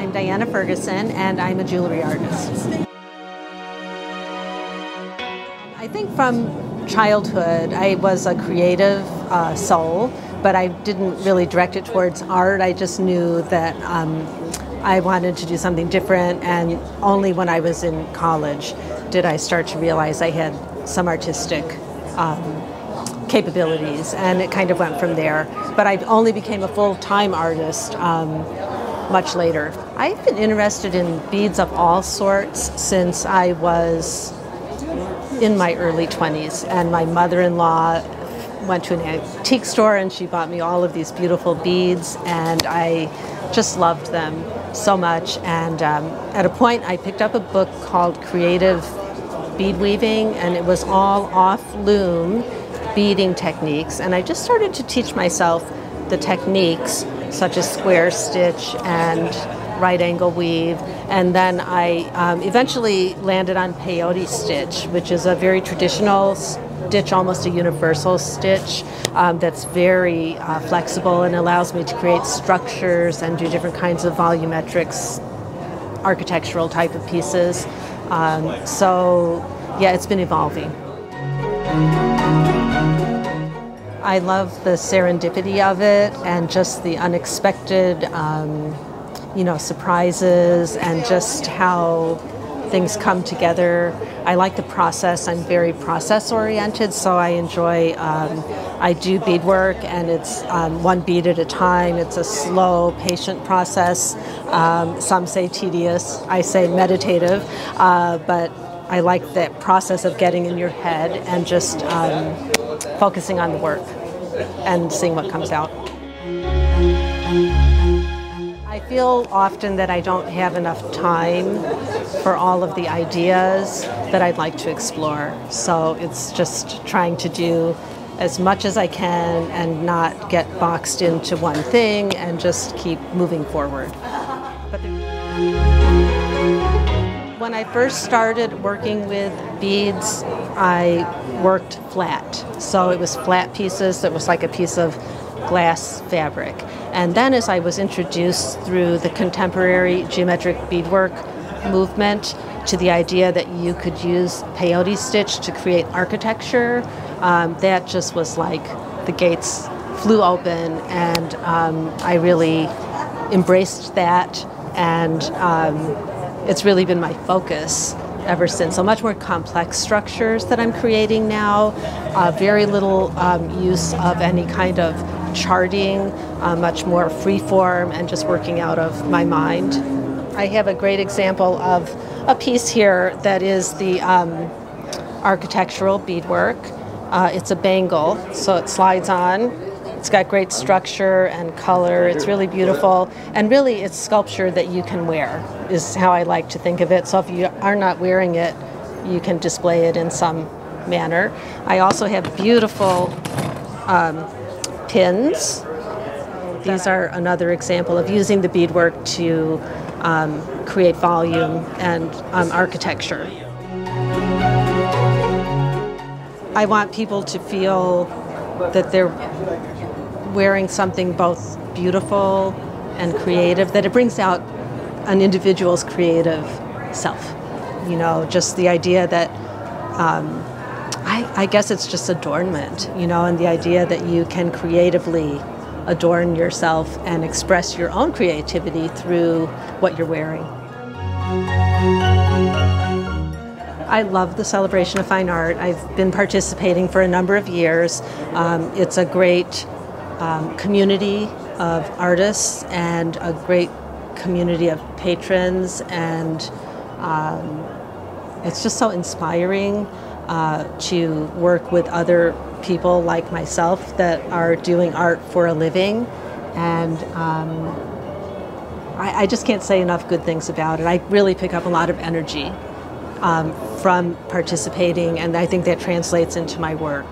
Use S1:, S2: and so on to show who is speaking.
S1: I'm Diana Ferguson, and I'm a jewelry artist. I think from childhood, I was a creative soul, but I didn't really direct it towards art. I just knew that I wanted to do something different, and only when I was in college did I start to realize I had some artistic capabilities, and it kind of went from there. But I only became a full-time artist much later. I've been interested in beads of all sorts since I was in my early 20s, and my mother-in-law went to an antique store and she bought me all of these beautiful beads, and I just loved them so much. And at a point I picked up a book called Creative Bead Weaving, and it was all off-loom beading techniques, and I just started to teach myself the techniques such as square stitch and right angle weave, and then I eventually landed on peyote stitch, which is a very traditional stitch, almost a universal stitch that's very flexible and allows me to create structures and do different kinds of volumetrics, architectural type of pieces. So yeah, it's been evolving. I love the serendipity of it and just the unexpected, surprises, and just how things come together. I like the process. I'm very process oriented, so I enjoy, I do beadwork, and it's one bead at a time. It's a slow, patient process. Some say tedious, I say meditative, but I like that process of getting in your head and just focusing on the work and seeing what comes out. I feel often that I don't have enough time for all of the ideas that I'd like to explore. So it's just trying to do as much as I can and not get boxed into one thing and just keep moving forward. When I first started working with beads, I worked flat. So it was flat pieces that was like a piece of glass fabric. And then as I was introduced through the contemporary geometric beadwork movement to the idea that you could use peyote stitch to create architecture, that just was like the gates flew open, and I really embraced that, and it's really been my focus ever since. So much more complex structures that I'm creating now, very little use of any kind of charting, much more free form and just working out of my mind. I have a great example of a piece here that is the architectural beadwork. It's a bangle, so it slides on. It's got great structure and color. It's really beautiful, and really it's sculpture that you can wear is how I like to think of it. So if you are not wearing it, you can display it in some manner. I also have beautiful pins. These are another example of using the beadwork to create volume and architecture. I want people to feel that they're wearing something both beautiful and creative, that it brings out an individual's creative self. Just the idea that I guess it's just adornment, and the idea that you can creatively adorn yourself and express your own creativity through what you're wearing. I love the celebration of fine art. I've been participating for a number of years. It's a great community of artists and a great community of patrons, and it's just so inspiring to work with other people like myself that are doing art for a living, and I just can't say enough good things about it. I really pick up a lot of energy from participating, and I think that translates into my work.